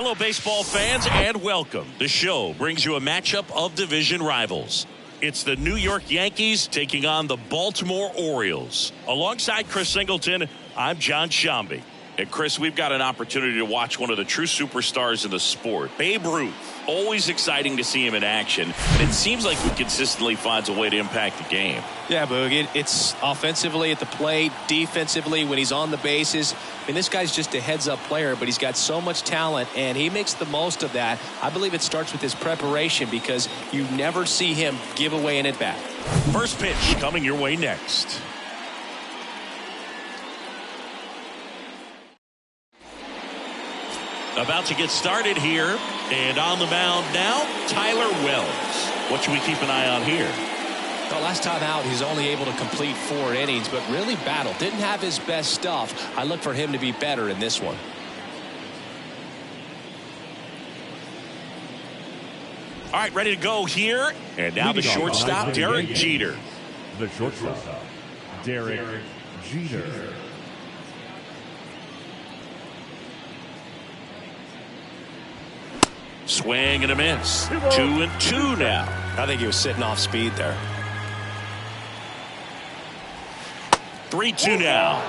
Hello, baseball fans, and welcome. The show brings you a matchup of division rivals. It's the New York Yankees taking on the Baltimore Orioles. Alongside Chris Singleton, I'm John Shambi. And Chris, we've got an opportunity to watch one of the true superstars in the sport, Babe Ruth. Always exciting to see him in action, and it seems like he consistently finds a way to impact the game. Yeah, Boog, it's offensively at the plate, defensively when he's on the bases. I mean, this guy's just a heads-up player, but he's got so much talent, and he makes the most of that. I believe it starts with his preparation because you never see him give away an at-bat. First pitch coming your way next. About to get started here, and on the mound now, Tyler Wells. What should we keep an eye on here? Well, last time out, he's only able to complete 4 innings, but really battled. Didn't have his best stuff. I look for him to be better in this one. All right, ready to go here. And now the shortstop, Derek Jeter. The shortstop, Derek Jeter. Swing and a miss. 2-2 now. I think he was sitting off speed there. 3-2 now.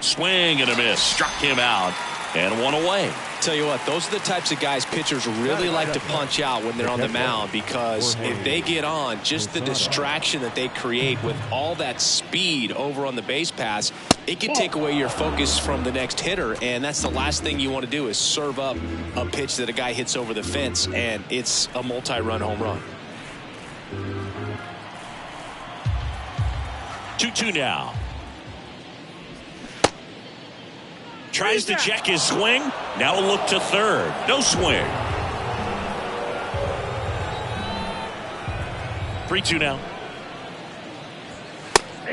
Swing and a miss. Struck him out. And one away. Tell you what, those are the types of guys pitchers really like to punch out when they're on the mound, because if they get on, just the distraction that they create with all that speed over on the base pass, it can take away your focus from the next hitter, and that's the last thing you want to do is serve up a pitch that a guy hits over the fence, and it's a multi-run home run. 2-2 now. Tries to check his swing. Now a look to third. No swing. 3-2 now.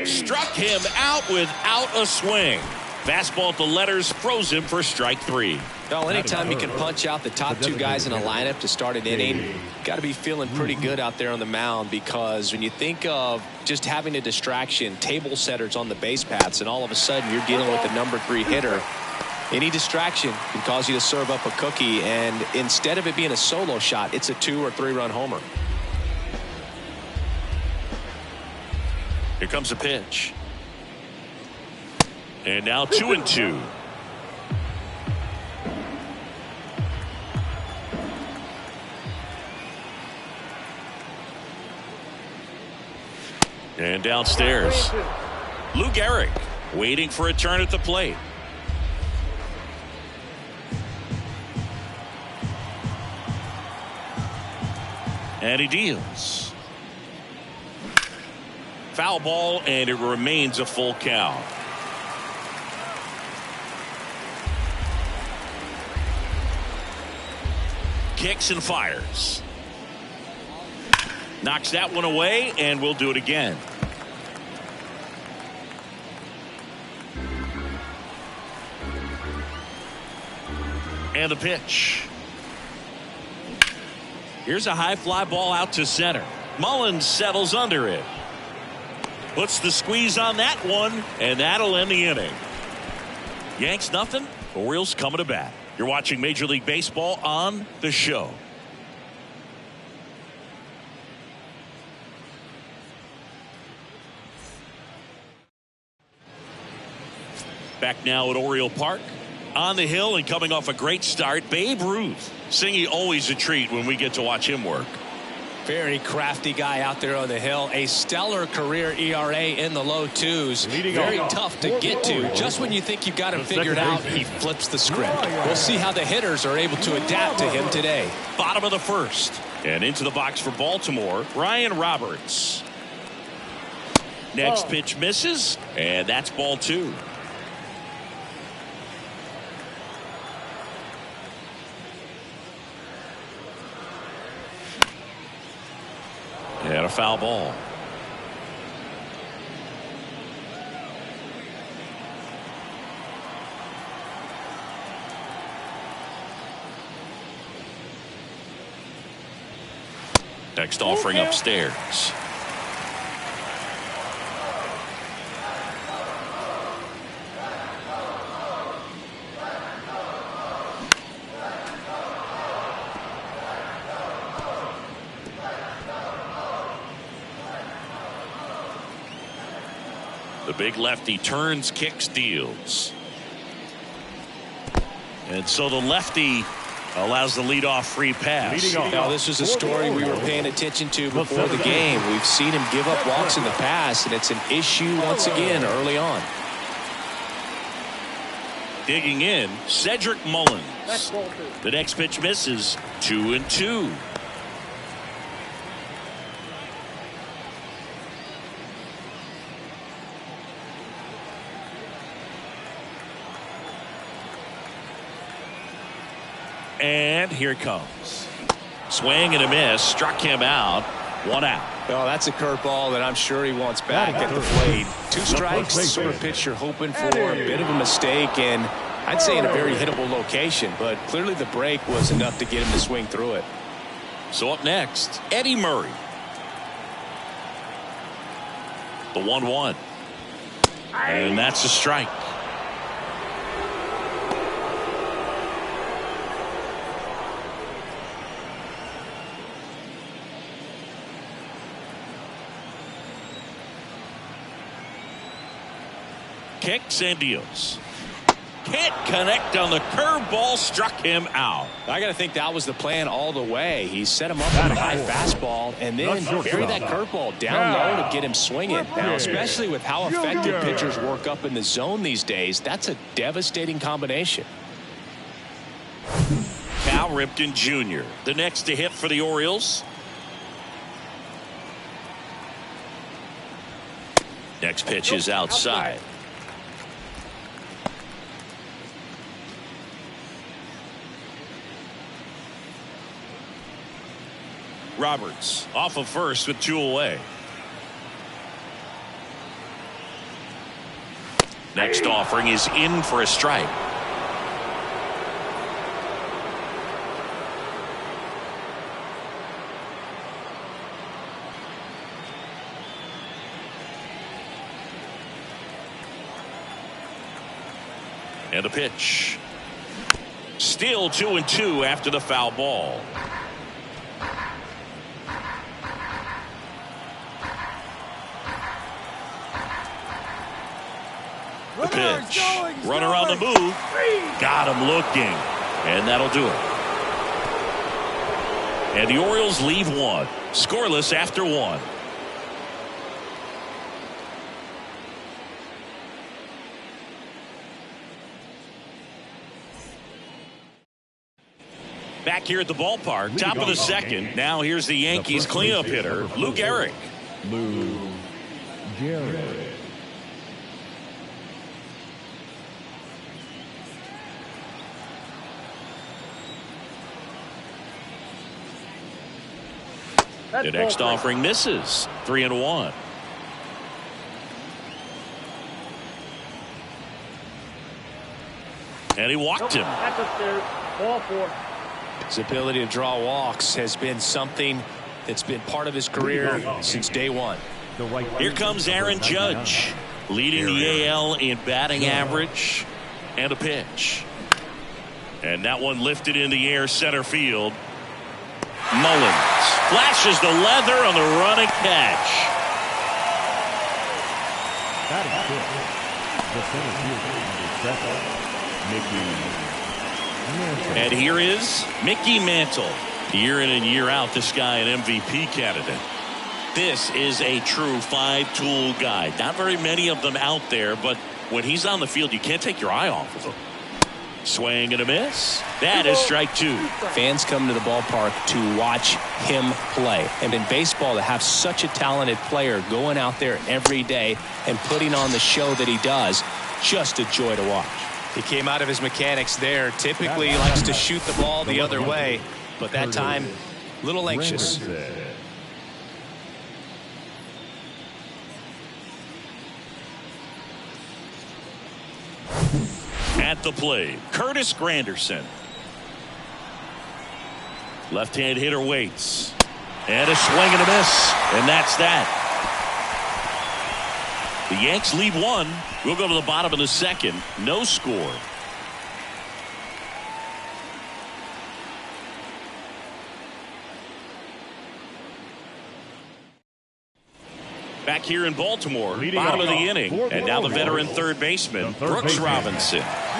Struck him out without a swing. Fastball at the letters froze him for strike 3. Well, anytime you can punch out the top 2 guys in a lineup to start an inning, got to be feeling pretty good out there on the mound, because when you think of just having a distraction, table setters on the base paths, and all of a sudden you're dealing with the number 3 hitter, any distraction can cause you to serve up a cookie, and instead of it being a solo shot, it's a 2 or 3 run homer. Here comes a pitch. And now 2-2. And downstairs, Lou Gehrig waiting for a turn at the plate. And he deals. Foul ball, and it remains a full count. Kicks and fires. Knocks that one away, and we'll do it again. And the pitch. Here's a high fly ball out to center. Mullins settles under it. Puts the squeeze on that one, and that'll end the inning. Yanks nothing. Orioles coming to bat. You're watching Major League Baseball on The Show. Back now at Oriole Park. On the hill and coming off a great start, Babe Ruth. Singy, always a treat when we get to watch him work. Very crafty guy out there on the hill. A stellar career ERA in the low 2s. Very tough to get to. Just when you think you've got him figured out, he flips the script. We'll see how the hitters are able to adapt to him today. Bottom of the first. And into the box for Baltimore, Ryan Roberts. Next pitch misses, and that's ball 2. And a foul ball. Next offering upstairs. The big lefty turns, kicks, deals. And so the lefty allows the leadoff free pass. Now, this was a story we were paying attention to before the game. We've seen him give up walks in the past, and it's an issue once again early on. Digging in, Cedric Mullins. The next pitch misses. 2-2. And here it comes. Swing and a miss. Struck him out. 1 out. Well, that's a curveball that I'm sure he wants back at the plate. 2 strikes, the sort of pitch you're hoping for. A bit of a mistake, and I'd say in a very hittable location. But clearly the break was enough to get him to swing through it. So up next, Eddie Murray. The 1-1. And that's a strike. Kicks and deals. Can't connect on the curveball, struck him out. I got to think that was the plan all the way. He set him up with a high fastball and then carry that curveball down low to get him swinging. Now, especially with how effective pitchers work up in the zone these days, that's a devastating combination. Cal Ripken Jr., the next to hit for the Orioles. Next pitch is outside. Roberts off of first with 2 away. Next offering is in for a strike. And a pitch. Still 2-2 after the foul ball. The pitch. Runner on the move. Got him looking. And that'll do it. And the Orioles leave 1. Scoreless after 1. Back here at the ballpark, top of the second. Now here's the Yankees cleanup hitter, Lou Gehrig. Lou Gehrig. The next offering misses. 3-1. And he walked him. That's upstairs. Ball 4. His ability to draw walks has been something that's been part of his career since day 1. Here comes Aaron Judge, leading the AL in batting average. And a pitch. And that one lifted in the air center field. Mullins flashes the leather on the running catch. That is good. The center fielder, And here is Mickey Mantle. Year in and year out, this guy an MVP candidate. This is a true 5-tool guy. Not very many of them out there, but when he's on the field, you can't take your eye off of him. Swing and a miss. That is strike 2. Fans come to the ballpark to watch him play. And in baseball, to have such a talented player going out there every day and putting on the show that he does, just a joy to watch. He came out of his mechanics there. Typically, he likes to shoot the ball the other way, but that time, a little anxious. At the plate, Curtis Granderson. Left-hand hitter waits. And a swing and a miss. And that's that. The Yanks lead 1. We'll go to the bottom of the second. No score. Back here in Baltimore, Leading bottom of the off inning. for the And now the Orioles, veteran third baseman, third Brooks baseman, Robinson. Robinson.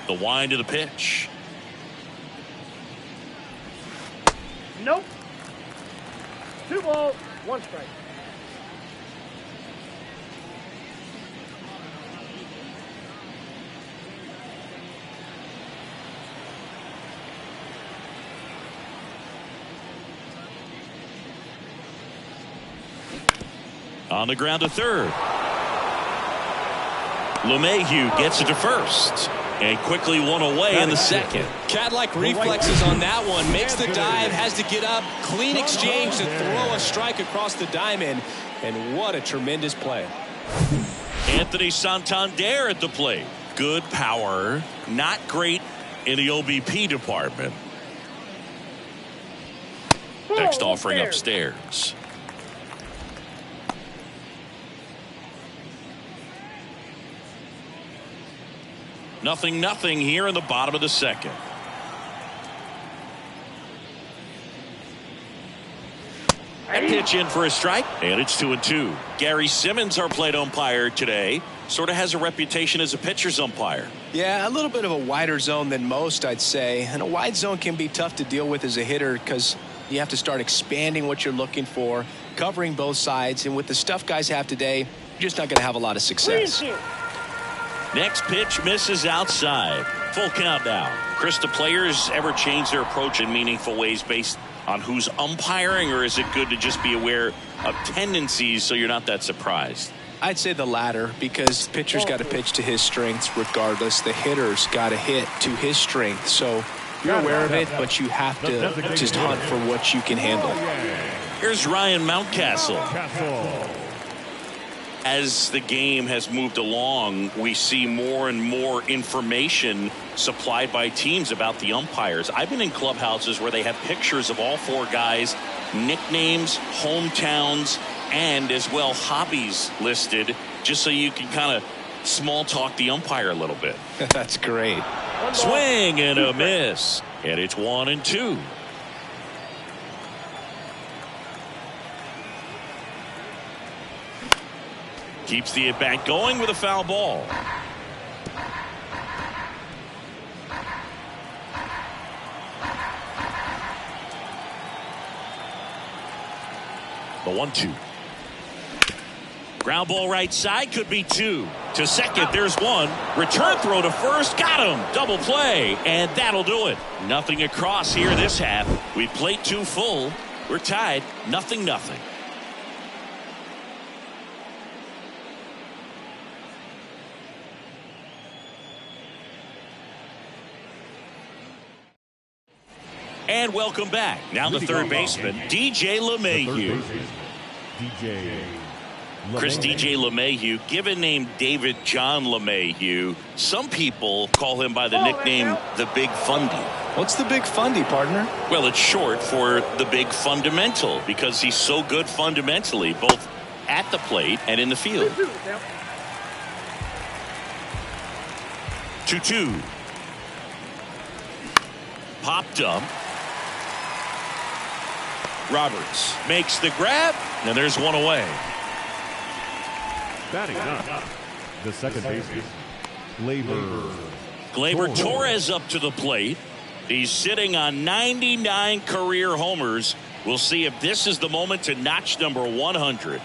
The wind of the pitch. Nope. 2 balls, 1 strike. On the ground to third. LeMahieu gets it to first. And quickly one away in the second. Cat-like reflexes on that one. Makes the dive, has to get up. Clean exchange to throw a strike across the diamond. And what a tremendous play. Anthony Santander at the plate. Good power. Not great in the OBP department. Next offering upstairs. Nothing here in the bottom of the second. And pitch in for a strike, and it's 2-2. Gary Simmons, our plate umpire today, sort of has a reputation as a pitcher's umpire. Yeah, a little bit of a wider zone than most, I'd say. And a wide zone can be tough to deal with as a hitter because you have to start expanding what you're looking for, covering both sides. And with the stuff guys have today, you're just not going to have a lot of success. Next pitch misses outside. Full count now. Chris, do players ever change their approach in meaningful ways based on who's umpiring, or is it good to just be aware of tendencies so you're not that surprised? I'd say the latter, because pitcher's got to pitch to his strengths regardless. The hitter's got to hit to his strength. So you're aware of it, but you have to just hunt for what you can handle. Here's Ryan Mountcastle. As the game has moved along, we see more and more information supplied by teams about the umpires. I've been in clubhouses where they have pictures of all 4 guys, nicknames, hometowns, and as well hobbies listed, just so you can kind of small talk the umpire a little bit. That's great. Swing and a miss, and it's 1-2. Keeps the at-bat going with a foul ball. The 1-2. Ground ball right side, could be 2. To second, there's 1. Return throw to first, got him. Double play, and that'll do it. Nothing across here this half. We played 2 full. We're tied, 0-0. And welcome back. Now the third baseman, DJ LeMahieu. Chris, DJ LeMahieu, given name David John LeMahieu. Some people call him by the nickname the Big Fundy. What's the Big Fundy, partner? Well, it's short for the Big Fundamental because he's so good fundamentally, both at the plate and in the field. 2-2. Popped up. Roberts makes the grab, and there's 1 away. Batting up, the second baseman, Gleyber Torres up to the plate. He's sitting on 99 career homers. We'll see if this is the moment to notch number 100.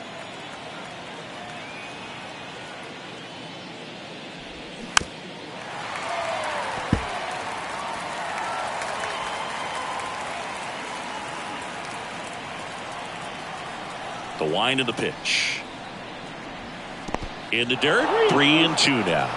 The wind of the pitch. In the dirt, 3-2 now.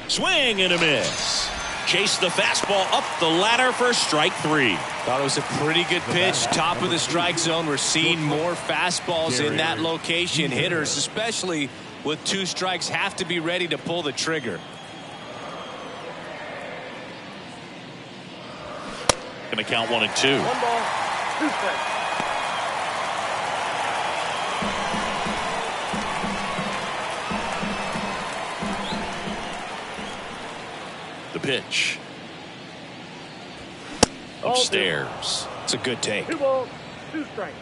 Swing and a miss. Chase the fastball up the ladder for strike 3. Thought it was a pretty good pitch. Top of the strike zone. We're seeing more fastballs in that location. Hitters, especially with 2 strikes, have to be ready to pull the trigger. Going to count 1-2. 2 strikes. The pitch. Ball 2. Upstairs. It's a good take. 2 balls, 2 strikes.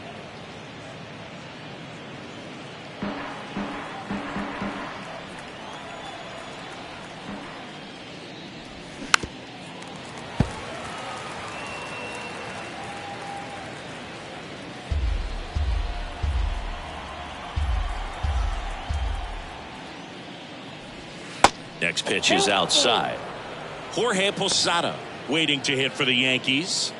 Next pitch is outside. Jorge Posada waiting to hit for the Yankees.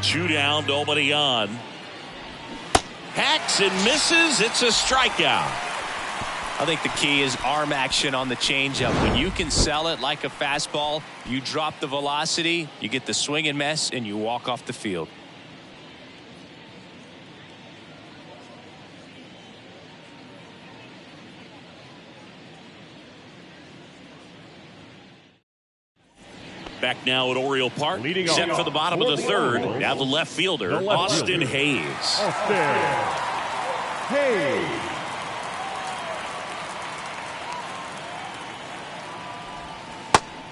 Two down, nobody on. Hacks and misses. It's a strikeout. I think the key is arm action on the changeup. When you can sell it like a fastball, you drop the velocity, you get the swing and miss, and you walk off the field. Back now at Oriole Park. Leading Set off for the bottom of the third. Orioles. Now the left fielder, The left Austin fielder. Hayes. Austin Hayes.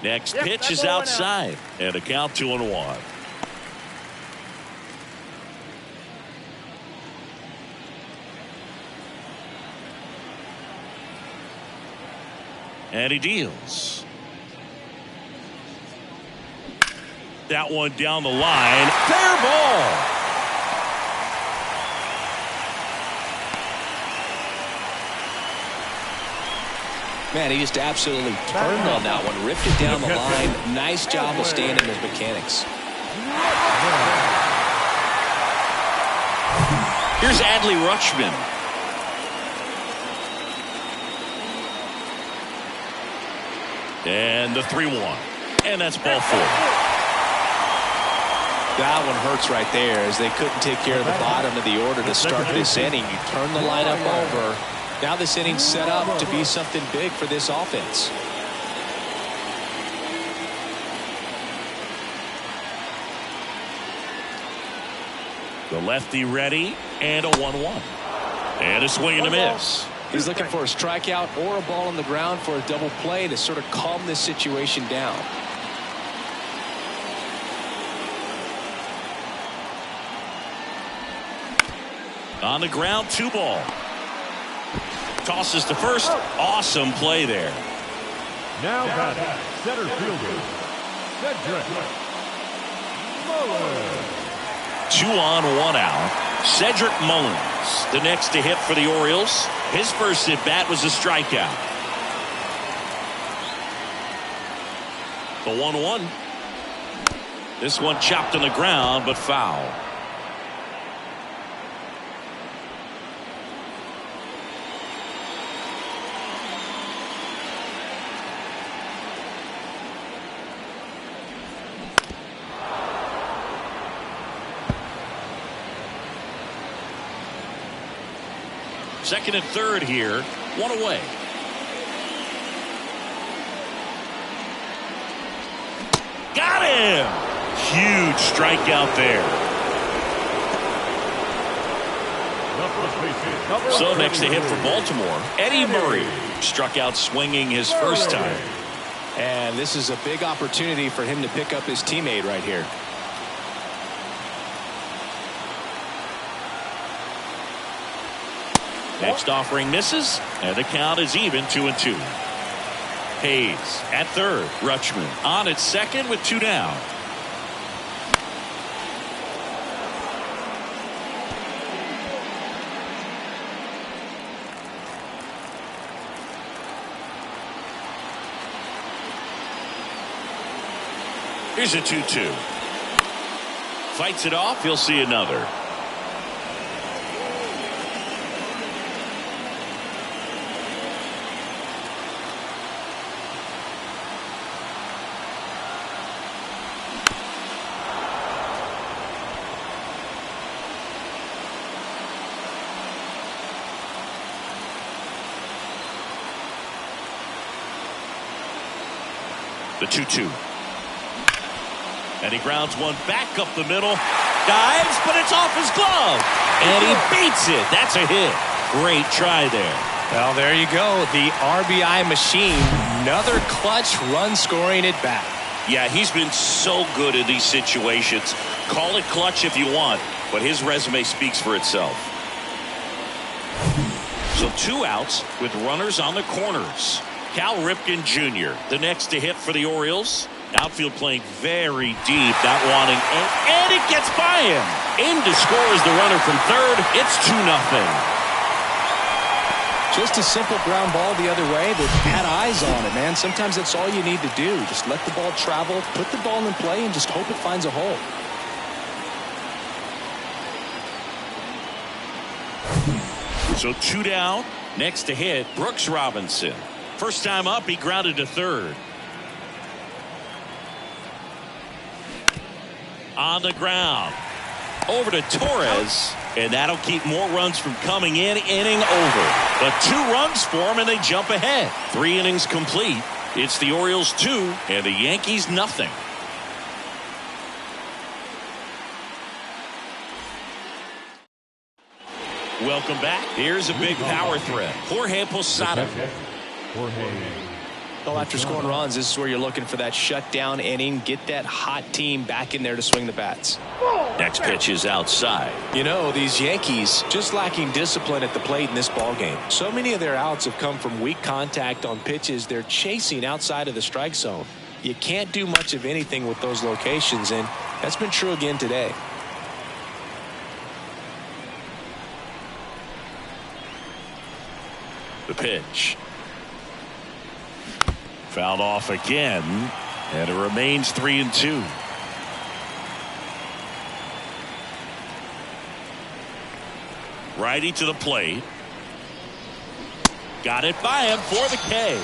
Next Yep, pitch that is ball went out. outside. And a count 2-1. And he deals. That one down the line. Fair ball. Man, he just absolutely turned on that one, ripped it down the line. Nice job of staying in his mechanics. Here's Adley Rutschman. And the 3-1. And that's ball 4. That one hurts right there, as they couldn't take care of the bottom of the order to start this inning. You turn the lineup over. Now this inning's set up to be something big for this offense. The lefty ready, and a 1-1. And a swing and a miss. He's looking for a strikeout or a ball on the ground for a double play to sort of calm this situation down. On the ground, 2 ball. Tosses to first. Awesome play there. Now batting, center fielder, Cedric Mullins. 2 on, 1 out. Cedric Mullins, the next to hit for the Orioles. His first at bat was a strikeout. The 1-1. This one chopped on the ground, but foul. Second and third here. 1 away. Got him! Huge strikeout there. So next to hit for Baltimore, Eddie Murray struck out swinging his first time. And this is a big opportunity for him to pick up his teammate right here. Next offering misses, and the count is even 2-2. Hayes at third. Rutschman on at second with 2 down. Here's a 2-2. Fights it off. He'll see another. The 2-2. And he grounds one back up the middle. Dives, but it's off his glove. And he beats it. That's a hit. Great try there. Well, there you go. The RBI machine. Another clutch run scoring at bat. Yeah, he's been so good in these situations. Call it clutch if you want, but his resume speaks for itself. So 2 outs with runners on the corners. Cal Ripken Jr., the next to hit for the Orioles. Outfield playing very deep, not wanting, and it gets by him. In to score is the runner from third. It's 2-0. Just a simple ground ball the other way, but had eyes on it, man. Sometimes that's all you need to do. Just let the ball travel, put the ball in play, and just hope it finds a hole. So 2 down. Next to hit, Brooks Robinson. First time up, he grounded to third. On the ground. Over to Torres. And that'll keep more runs from coming in. Inning over. But 2 runs for him, and they jump ahead. 3 innings complete. It's the Orioles 2 and the Yankees nothing. Welcome back. Here's a big power threat. Jorge Posada. Well, after scoring runs, this is where you're looking for that shutdown inning. Get that hot team back in there to swing the bats. Next pitch is outside. You know, these Yankees just lacking discipline at the plate in this ballgame. So many of their outs have come from weak contact on pitches they're chasing outside of the strike zone. You can't do much of anything with those locations, and that's been true again today. The pitch. Fouled off again, and it remains 3-2. Righty to the plate. Got it by him for the K.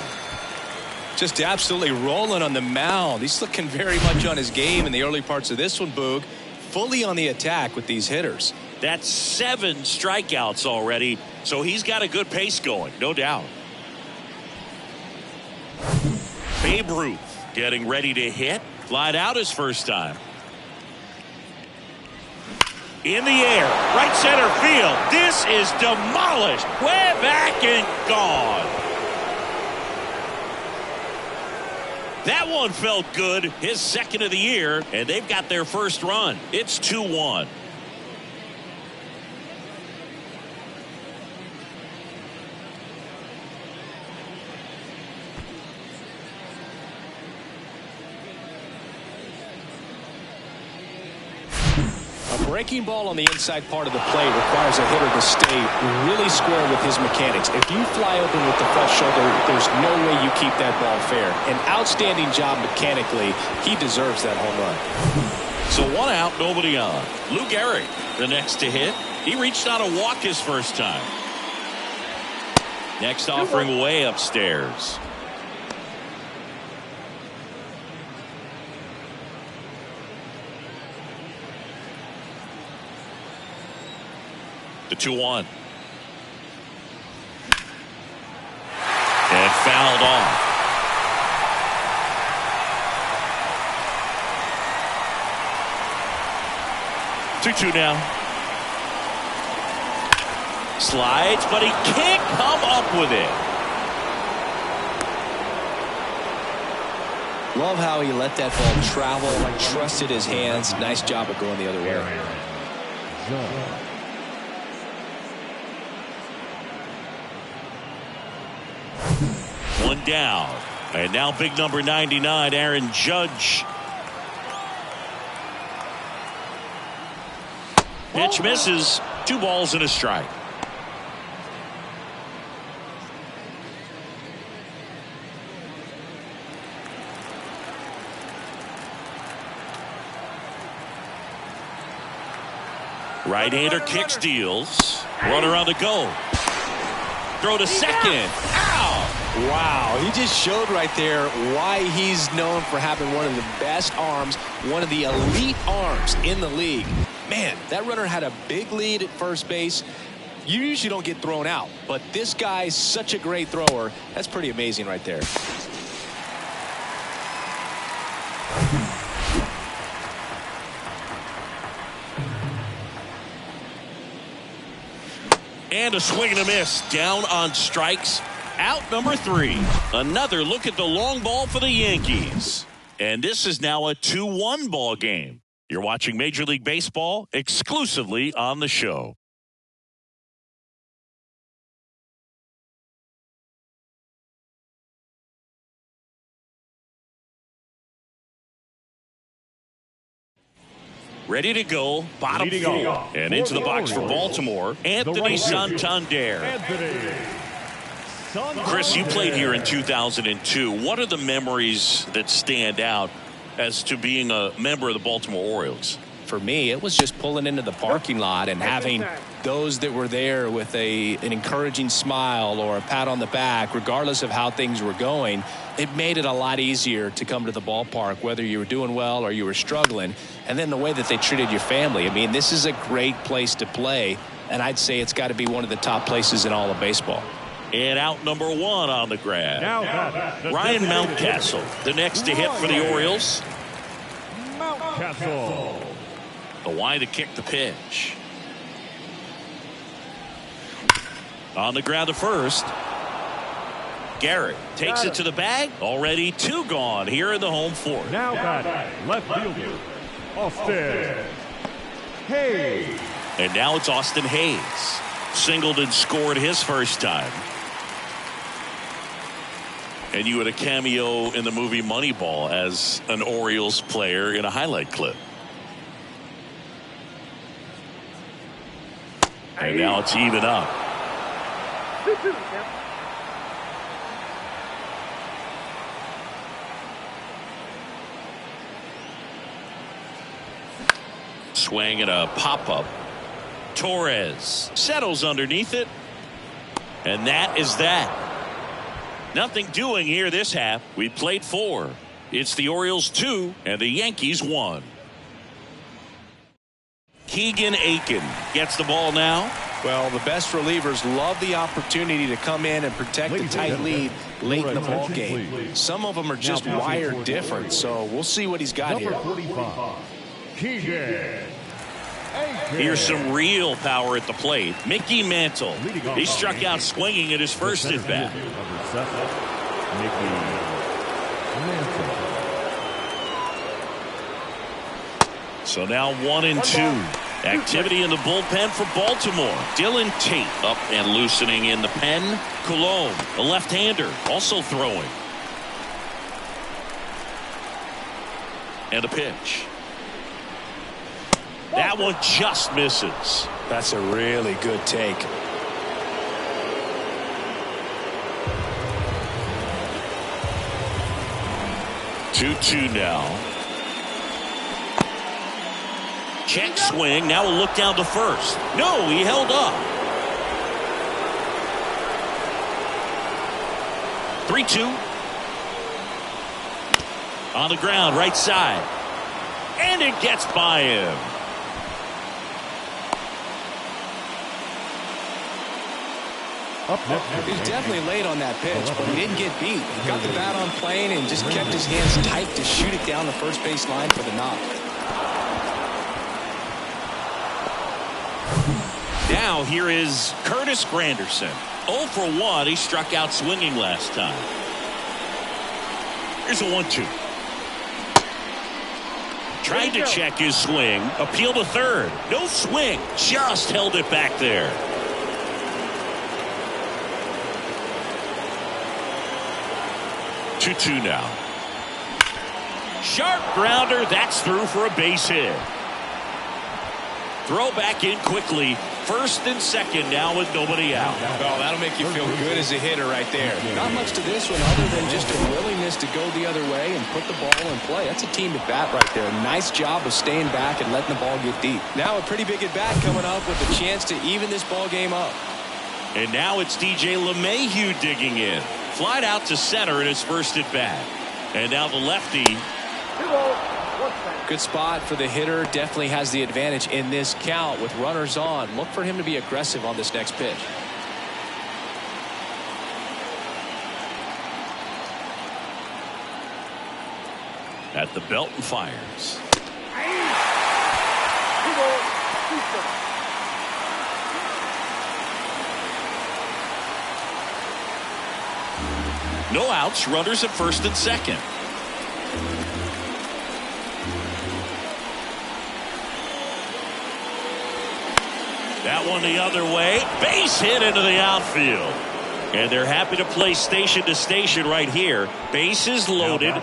Just absolutely rolling on the mound. He's looking very much on his game in the early parts of this one, Boog. Fully on the attack with these hitters. That's 7 strikeouts already, so he's got a good pace going, no doubt. Babe Ruth getting ready to hit. Flied out his first time. In the air, right center field. This is demolished. Way back and gone. That one felt good. His second of the year, and they've got their first run. It's 2-1. Breaking ball on the inside part of the plate requires a hitter to stay really square with his mechanics. If you fly open with the flush shoulder, there's no way you keep that ball fair. An outstanding job mechanically. He deserves that home run. So 1 out, nobody on. Lou Gehrig, the next to hit. He reached on a walk his first time. Next offering way upstairs. The 2-1. And fouled off. Two now. Slides, but he can't come up with it. Love how he let that ball travel, trusted his hands. Nice job of going the other way. One down. And now big number 99, Aaron Judge. Pitch misses. 2 balls and a strike. Right-hander kick steals. Runner on the go. Throw to second. Ow! Wow, he just showed right there why he's known for having one of the best arms, one of the elite arms in the league. Man, that runner had a big lead at first base. You usually don't get thrown out, but this guy's such a great thrower. That's pretty amazing right there. And a swing and a miss. Down on strikes. Out number 3. Another look at the long ball for the Yankees. And this is now a 2-1 ball game. You're watching Major League Baseball exclusively on the show. Ready to go, bottom 4. And into the box for Baltimore, Anthony Santander. Chris, you played here in 2002. What are the memories that stand out as to being a member of the Baltimore Orioles? For me, it was just pulling into the parking lot and having those that were there with an encouraging smile or a pat on the back, regardless of how things were going. It made it a lot easier to come to the ballpark, whether you were doing well or you were struggling. And then the way that they treated your family. I mean, this is a great place to play, and I'd say it's got to be one of the top places in all of baseball. And out number 1 on the grab. Ryan Mountcastle, the next to hit for the Orioles. Mountcastle. The wide to kick the pitch. On the ground to first. Garrett takes it to the bag. Already 2 gone here in the home 4th. Now batting, left fielder, Austin Hayes. And now it's Austin Hayes. Singleton scored his first time. And you had a cameo in the movie Moneyball as an Orioles player in a highlight clip. And now it's even up. Swing and a pop-up. Torres settles underneath it. And that is that. Nothing doing here this half. We played 4. It's the Orioles 2 and the Yankees 1. Keegan Aiken gets the ball now. Well, the best relievers love the opportunity to come in and protect a tight lead late in the ball game. Some of them are just wired different, so we'll see what he's got here. Keegan. Here's some real power at the plate. Mickey Mantle. He struck out swinging at his first at bat. So now 1-2. Activity in the bullpen for Baltimore. Dylan Tate up and loosening in the pen. Colon, a left-hander, also throwing. And a pitch. That one just misses. That's a really good take. Two now. Check swing. Now a look down to first. No, he held up. 3-2. On the ground, right side. And it gets by him. He was definitely late on that pitch, but he didn't get beat. He got the bat on plane and just kept his hands tight to shoot it down the first base line for the knock. Now here is Curtis Granderson. 0 for 1. He struck out swinging last time. Here's a 1-2. Tried to check his swing. Appeal to third. No swing. Just held it back there. 2-2 now. Sharp grounder. That's through for a base hit. Throw back in quickly. First and second now with nobody out. Oh, that'll make you feel good as a hitter right there. Not much to this one other than just a willingness to go the other way and put the ball in play. That's a team at bat right there. Nice job of staying back and letting the ball get deep. Now a pretty big at bat coming up with a chance to even this ball game up. And now it's DJ LeMahieu digging in. Flied out to center in his first at bat. And now the lefty. 2 balls, 1 strike. Good spot for the hitter. Definitely has the advantage in this count with runners on. Look for him to be aggressive on this next pitch. At the belt and fires. 2 balls, 2 strikes. No outs, runners at first and second. That one the other way. Base hit into the outfield. And they're happy to play station to station right here. Bases loaded,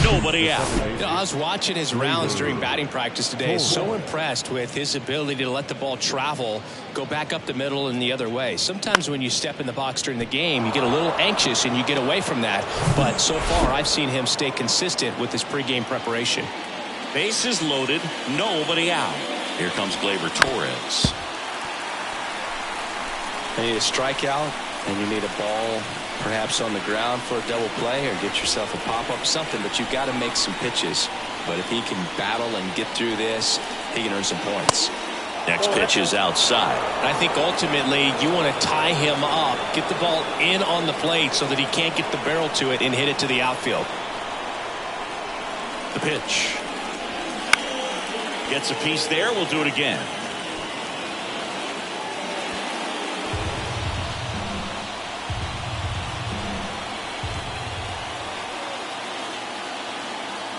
nobody out. You know, I was watching his rounds during batting practice today. So impressed with his ability to let the ball travel, go back up the middle and the other way. Sometimes when you step in the box during the game, you get a little anxious and you get away from that. But so far, I've seen him stay consistent with his pregame preparation. Bases loaded, nobody out. Here comes Gleyber Torres. You need a strikeout, and you need a ball perhaps on the ground for a double play or get yourself a pop-up, something, but you've got to make some pitches. But if he can battle and get through this, he can earn some points. Next pitch is outside. I think ultimately you want to tie him up, get the ball in on the plate so that he can't get the barrel to it and hit it to the outfield. The pitch. Gets a piece there. We'll do it again.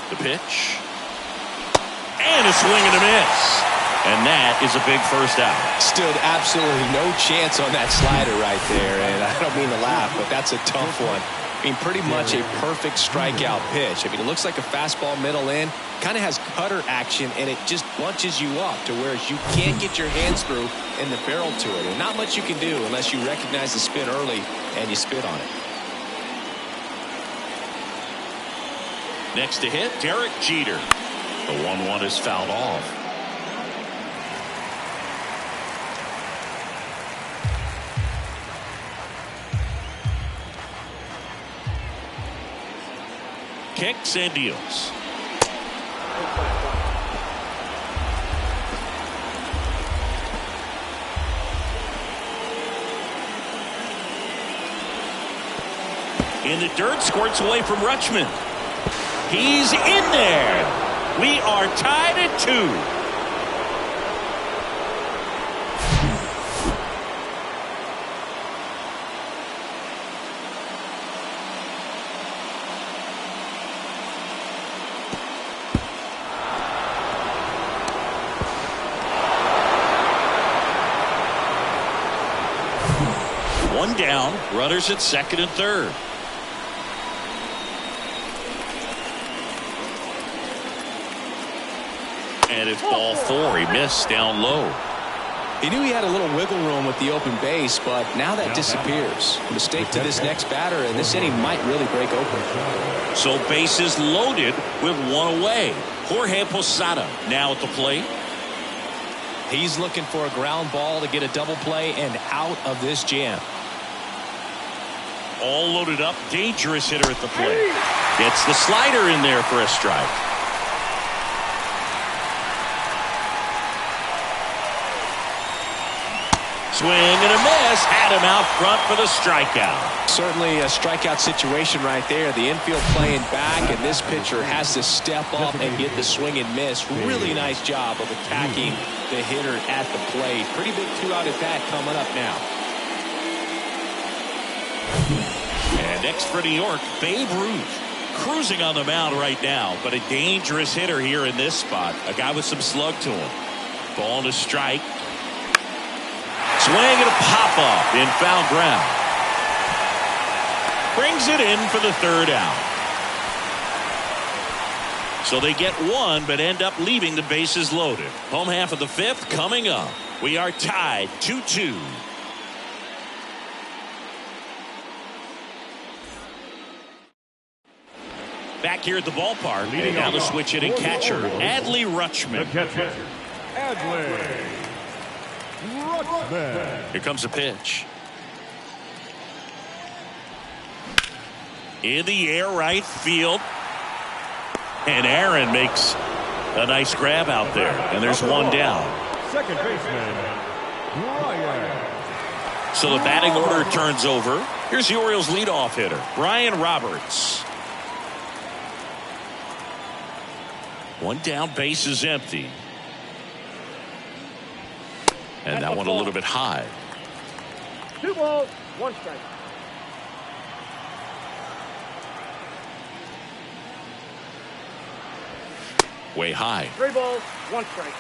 The pitch. And a swing and a miss. And that is a big first out. Stood absolutely no chance on that slider right there. And I don't mean to laugh, but that's a tough one. I mean, pretty much a perfect strikeout pitch. I mean, it looks like a fastball middle in. Kind of has cutter action, and it just bunches you up to where you can't get your hands through and the barrel to it. And not much you can do unless you recognize the spin early and you spit on it. Next to hit, Derek Jeter. The 1-1 is fouled off. Kicks and deals. In the dirt, squirts away from Rutschman. He's in there. We are tied at 2. One down, runners at second and third. And it's ball 4. He missed down low. He knew he had a little wiggle room with the open base, but now that disappears. A mistake to this next batter, and this inning might really break open. So bases loaded with 1 away. Jorge Posada now at the plate. He's looking for a ground ball to get a double play and out of this jam. All loaded up, dangerous hitter at the plate. Gets the slider in there for a strike. Swing and a miss. Had him out front for the strikeout. Certainly a strikeout situation right there. The infield playing back, and this pitcher has to step up and get the swing and miss. Really nice job of attacking the hitter at the plate. Pretty big 2-out at bat coming up now. And next for New York, Babe Ruth. Cruising on the mound right now, but a dangerous hitter here in this spot. A guy with some slug to him. Ball to strike. Swing and a pop-up in foul ground. Brings it in for the 3rd out. So they get 1, but end up leaving the bases loaded. Home half of the 5th coming up. We are tied 2-2. Back here at the ballpark, and now the switch hitting catcher, Adley Rutschman. The catcher, Adley Rutschman. Here comes the pitch. In the air, right field. And Aaron makes a nice grab out there. And there's 1 down. Second baseman, Brian. So the batting order turns over. Here's the Orioles leadoff hitter, Brian Roberts. 1 down, base is empty. And that one a little bit high. 2 balls, 1 strike. way high. 3 balls, 1 strike.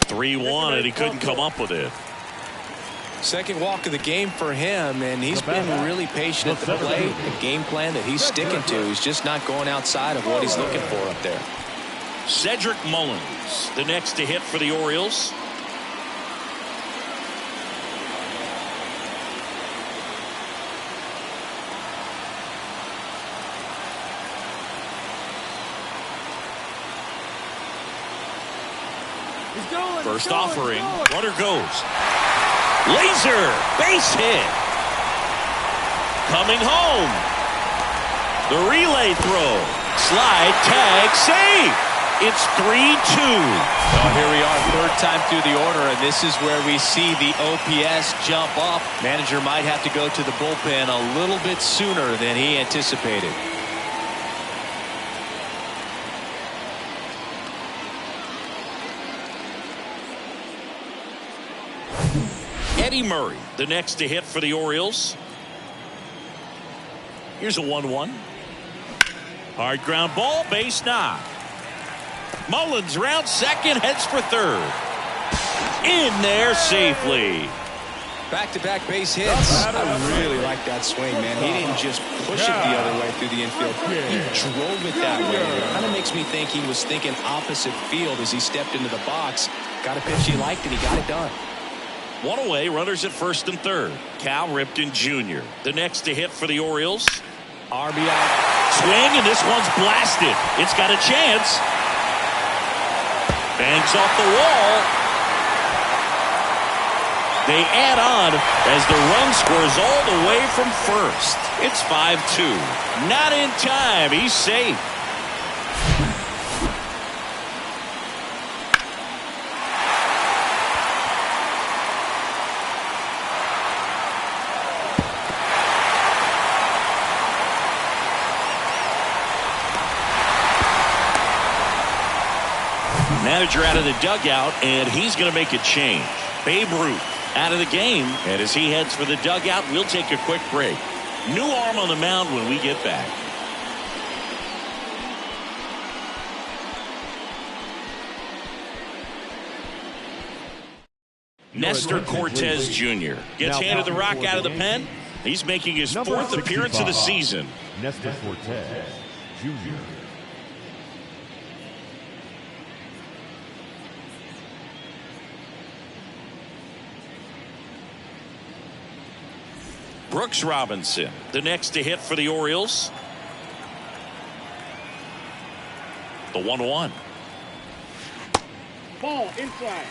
Three-one, and he couldn't come up with it. Second walk of the game for him, and he's been really patient at the plate. The game plan that he's sticking to. He's just not going outside of what he's looking for up there. Cedric Mullins, the next to hit for the Orioles. First offering, runner goes. Laser, base hit. Coming home. The relay throw. Slide, tag, save. It's 3-2. Well, here we are, third time through the order, and this is where we see the OPS jump up. Manager might have to go to the bullpen a little bit sooner than he anticipated. Eddie Murray, the next to hit for the Orioles. Here's a 1-1. Hard ground ball, base knock. Mullins round second, heads for third. In there safely. Back-to-back base hits. I really like that swing, man. He didn't just push it the other way through the infield. He drove it that way. It kind of makes me think he was thinking opposite field as he stepped into the box. Got a pitch he liked, and he got it done. One away, runners at first and third. Cal Ripken Jr., the next to hit for the Orioles. RBI. Swing, and this one's blasted. It's got a chance. Bangs off the wall. They add on as the run scores all the way from first. It's 5-2. Not in time. He's safe. Manager out of the dugout, and he's going to make a change. Babe Ruth out of the game, and as he heads for the dugout, we'll take a quick break. New arm on the mound when we get back. Nestor Cortez Jr. gets handed the rock out of the pen. He's making his fourth appearance of the season. Nestor Cortez Jr. Brooks Robinson, the next to hit for the Orioles. The 1-1. Ball inside.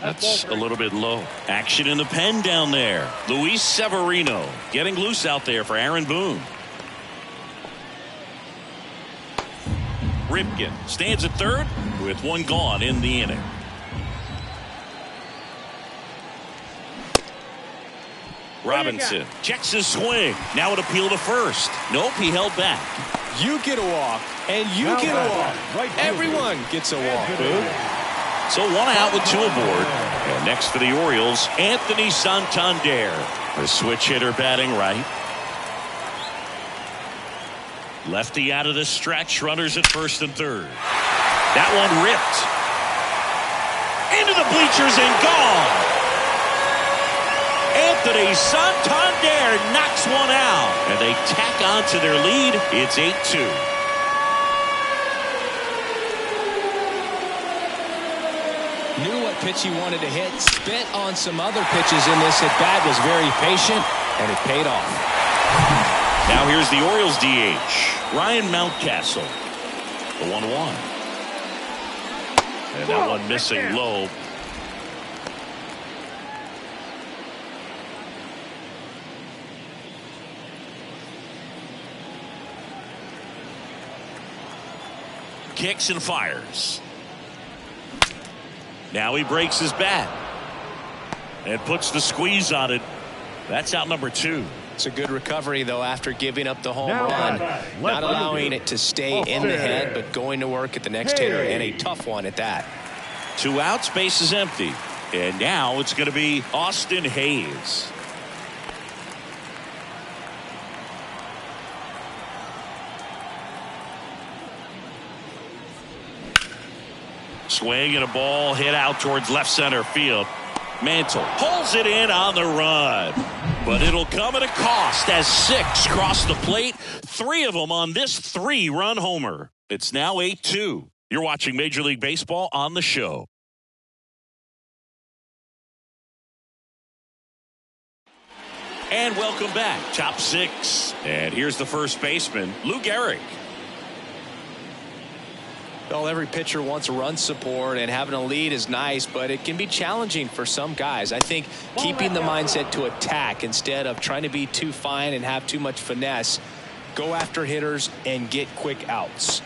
That's a little bit low. Action in the pen down there. Luis Severino getting loose out there for Aaron Boone. Ripken stands at third with one gone in the inning. Robinson checks his swing. Now an appeal to first. Nope, he held back. You get a walk, and you get a walk. Everyone gets a walk. So one out with two aboard. And next for the Orioles, Anthony Santander. The switch hitter batting right. Lefty out of the stretch. Runners at first and third. That one ripped. Into the bleachers and gone. Anthony Santander knocks one out. And they tack on to their lead. It's 8-2. Knew what pitch he wanted to hit, spent on some other pitches in this at bat, was very patient, and it paid off. Now here's the Orioles DH, Ryan Mountcastle. The 1-1. And that one missing low. Kicks and fires. Now he breaks his bat. and puts the squeeze on it. That's out number 2. It's a good recovery, though, after giving up the home Now, run. left Not allowing fielder. it to stay in the head, but going to work at the next hitter, and a tough one at that. 2 outs, base is empty. And now it's going to be Austin Hayes. Swing and a ball hit out towards left center field. Mantle pulls it in on the run, but it'll come at a cost as 6 cross the plate, 3 of them on this 3-run homer. It's now 8-2. You're watching Major League Baseball on the show. And welcome back. Top 6. And here's the first baseman, Lou Gehrig. Well, every pitcher wants run support, and having a lead is nice, but it can be challenging for some guys. I think keeping the mindset to attack instead of trying to be too fine and have too much finesse, go after hitters and get quick outs.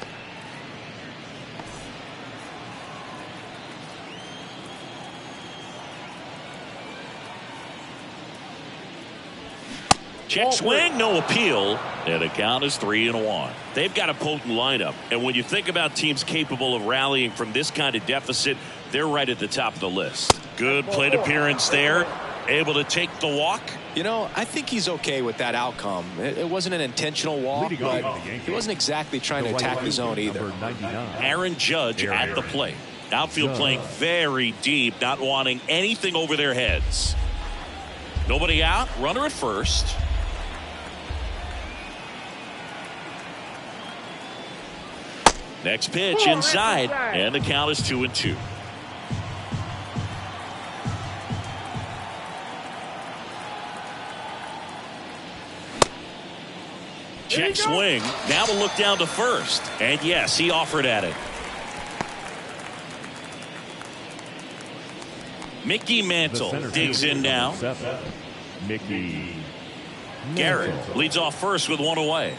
Check swing, no appeal, and the count is 3-1. They've got a potent lineup, and when you think about teams capable of rallying from this kind of deficit, they're right at the top of the list. Good plate appearance there, able to take the walk. You know, I think he's okay with that outcome. It wasn't an intentional walk, but he wasn't exactly trying to attack the zone either. Aaron Judge at the plate. Outfield playing very deep, not wanting anything over their heads. Nobody out, runner at first. Next pitch inside, and the count is 2-2. Check swing. Now a look down to first. And yes, he offered at it. Mickey Mantle digs in now. Mickey Garrett leads off first with 1 away.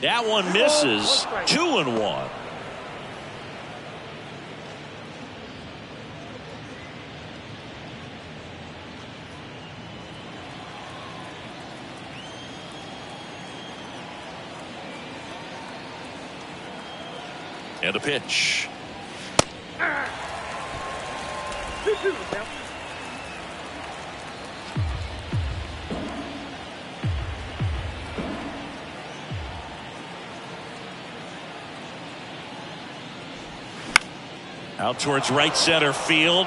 That one misses. 2-1. And a pitch. Out towards right center field.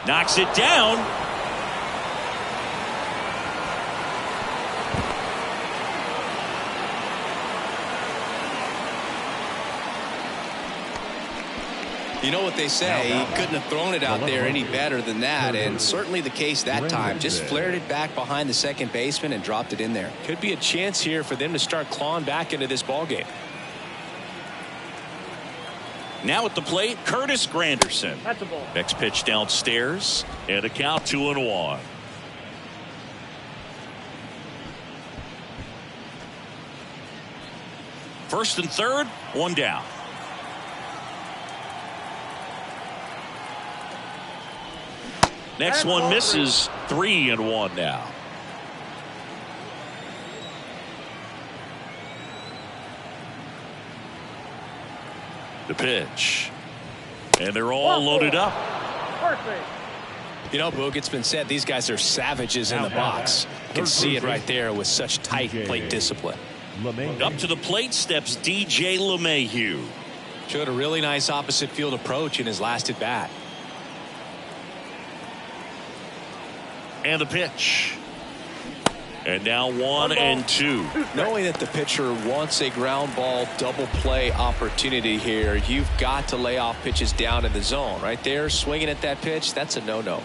Knocks it down. You know what they say, he couldn't have thrown it out there any better than that, and certainly the case that time. Just flared it back behind the second baseman and dropped it in there. Could be a chance here for them to start clawing back into this ballgame. Now at the plate, Curtis Granderson. That's a ball. Next pitch downstairs, and a count 2-1. First and third, 1 down. Next one misses. 3-1 now. The pitch. And they're all loaded up. You know, Boog, it's been said these guys are savages in the box. You can see it right there with such tight plate discipline. Up to the plate steps DJ LeMahieu. Showed a really nice opposite field approach in his last at bat. And the pitch. And now 1-2. Knowing that the pitcher wants a ground ball double play opportunity here, you've got to lay off pitches down in the zone. Right there, swinging at that pitch, that's a no-no.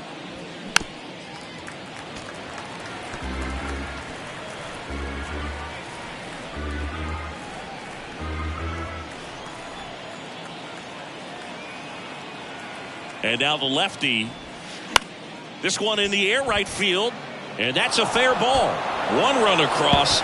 And now the lefty. This one in the air right field. And that's a fair ball. 1 run across.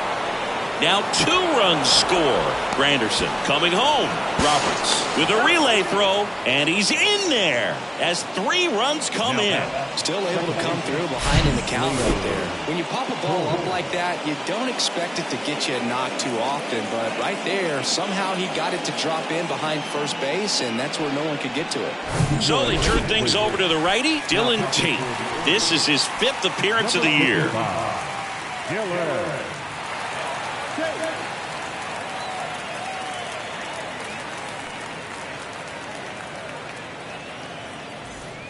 Now 2 runs score. Granderson coming home. Roberts with a relay throw, and he's in there as 3 runs come in. Still able to come through behind in the count right there. When you pop a ball up like that, you don't expect it to get you a knock too often, but right there, somehow he got it to drop in behind first base, and that's where no one could get to it. So they turn things over to the righty, Dylan Tate. This is his 5th appearance of the year.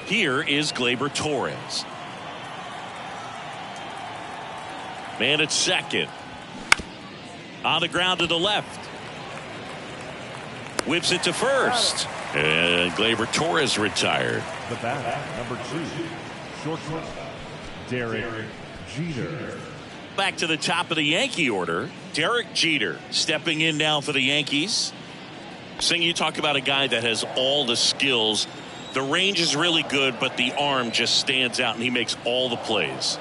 Here is Gleyber Torres. Man at second. On the ground to the left. Whips it to first. And Gleyber Torres retired. The bat, number 2, shortstop, Derek Jeter. Back to the top of the Yankee order. Derek Jeter stepping in now for the Yankees. Sing, you talk about a guy that has all the skills. The range is really good, but the arm just stands out, and he makes all the plays.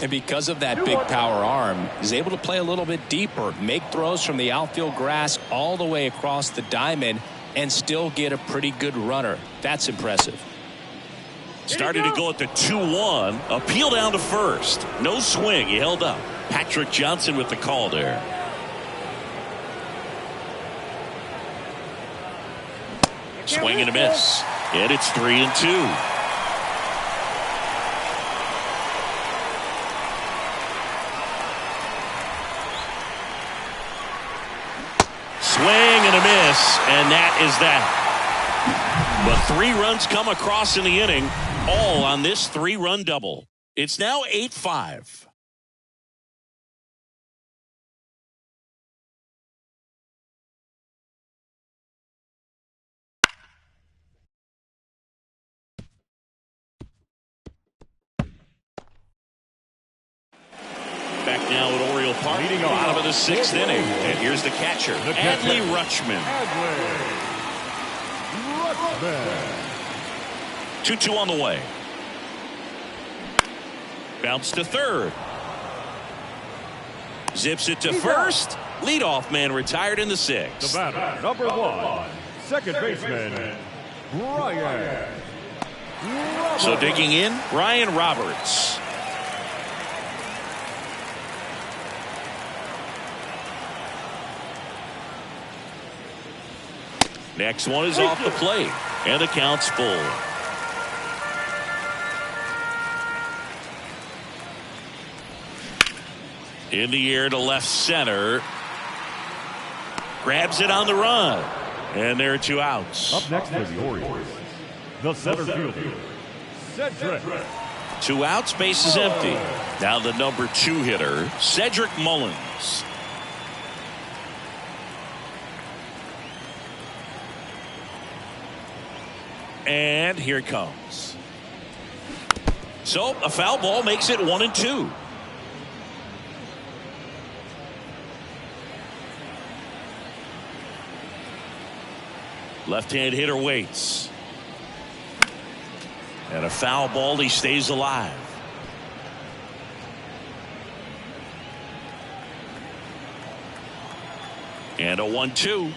And because of that big power arm, he's able to play a little bit deeper, make throws from the outfield grass all the way across the diamond, and still get a pretty good runner. That's impressive. Started to go at the 2-1. Appeal down to first. No swing. He held up. Patrick Johnson with the call there. Swing and a miss. And it's 3-2. Swing and a miss, and that is that. But 3 runs come across in the inning, all on this 3-run double. It's now 8-5. Back now at Oriole Park, leading out of the 6th inning. And here's the catcher, Adley Rutschman. 2-2 on the way. Bounce to third. Zips it to first. Leadoff man retired in the 6th. The batter, number 1, second baseman, Ryan. So digging in, Ryan Roberts. Next one is off the plate, and the count's full. In the air to left center. Grabs it on the run. And there are 2 outs. Up next for the Orioles, the center fielder, Cedric. 2 outs, base is empty. Now the number 2 hitter, Cedric Mullins. And here it comes. So a foul ball makes it 1-2. Left-hand hitter waits. And a foul ball, he stays alive. And a 1-2.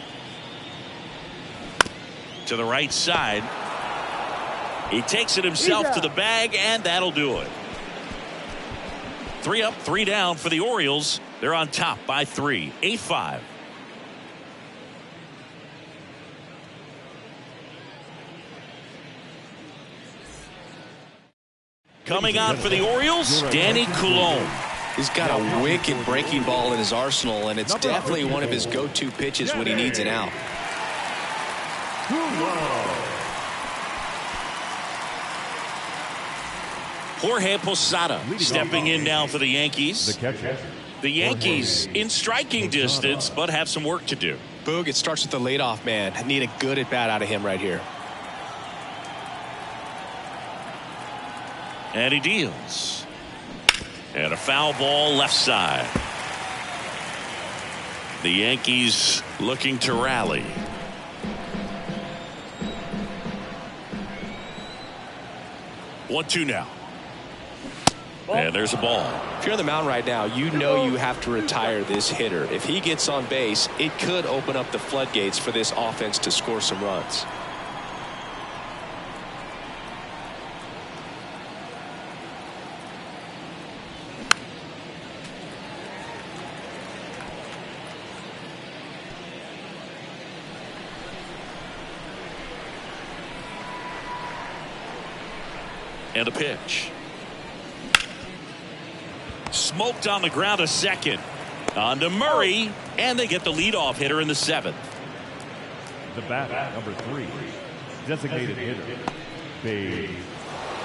To the right side. He takes it himself to the bag, and that'll do it. 3 up, 3 down for the Orioles. They're on top by 3, 8-5. Coming on for the Orioles, Danny Coulombe. He's got a wicked breaking ball in his arsenal, and it's definitely one of his go-to pitches when he needs an out. Jorge Posada stepping in now for the Yankees. The Yankees in striking distance, but have some work to do. Boog, it starts with the leadoff man. I need a good at-bat out of him right here. And he deals. And a foul ball left side. The Yankees looking to rally. One, two now. And there's a ball. If you're on the mound right now, you know you have to retire this hitter. If he gets on base, it could open up the floodgates for this offense to score some runs. And a pitch. Smoked on the ground to second. On to Murray, and they get the leadoff hitter in the 7th. The bat, number 3, designated hitter, Babe.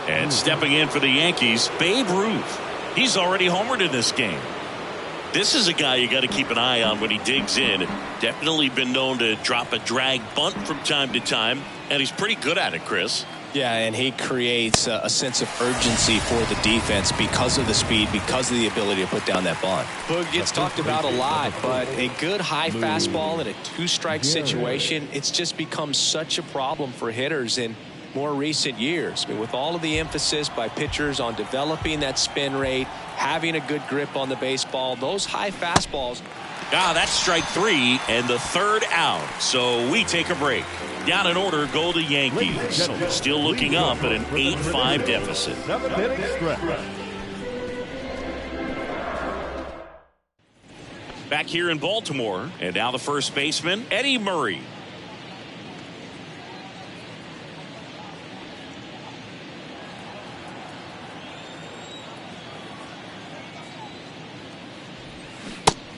And stepping in for the Yankees, Babe Ruth. He's already homered in this game. This is a guy you got to keep an eye on when he digs in. Definitely been known to drop a drag bunt from time to time, and he's pretty good at it, Chris. Yeah, and he creates a sense of urgency for the defense because of the speed, because of the ability to put down that bunt. Boog gets talked about a lot, but a good high fastball in a 2-strike situation, it's just become such a problem for hitters in more recent years. I mean, with all of the emphasis by pitchers on developing that spin rate, having a good grip on the baseball, those high fastballs. That's strike 3 and the 3rd out. So we take a break. Down in order go the Yankees. Still looking up at an 8-5 deficit. 7-inning stretch. Back here in Baltimore, and now the first baseman, Eddie Murray.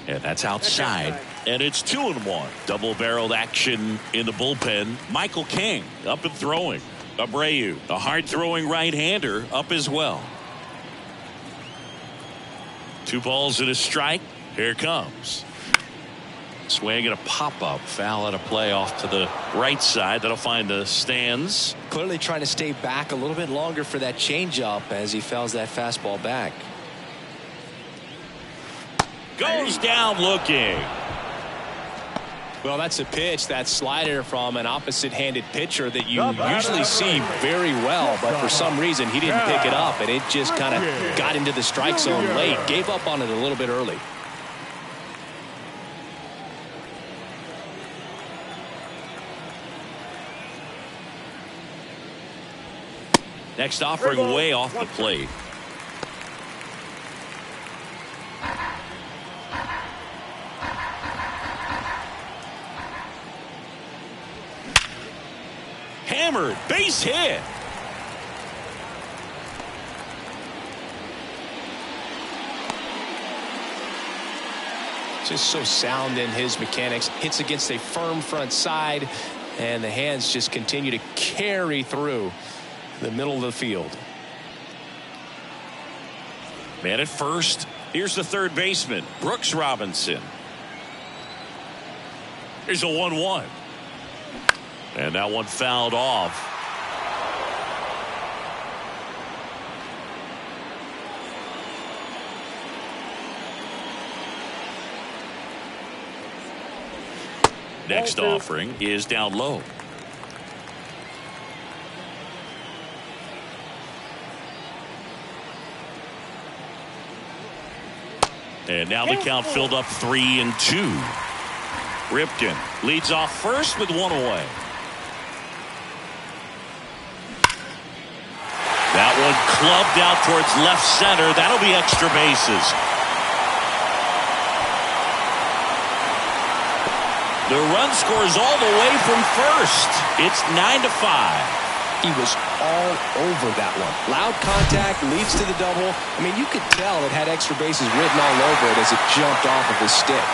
And that's outside. And it's 2-1. Double-barreled action in the bullpen. Michael King up and throwing. Abreu, a hard-throwing right-hander, up as well. 2 balls and a strike. Here it comes. Swing and a pop-up. Foul at a play off to the right side. That'll find the stands. Clearly trying to stay back a little bit longer for that changeup as he fouls that fastball back. Goes down looking. Well, that's a pitch, that slider from an opposite-handed pitcher that you usually see very well, but for some reason he didn't pick it up, and it just kind of got into the strike zone late. Gave up on it a little bit early. Next offering way off the plate. Hammered, base hit. Just so sound in his mechanics. Hits against a firm front side, and the hands just continue to carry through the middle of the field. Man at first. Here's the third baseman, Brooks Robinson. Here's a 1-1. And that one fouled off. Next offering is down low. And now the count filled up 3-2. Ripken leads off first with 1 away. That one clubbed out towards left center. That'll be extra bases. The run scores all the way from first. It's 9-5. He was all over that one. Loud contact, leads to the double. I mean, you could tell it had extra bases written all over it as it jumped off of his stick.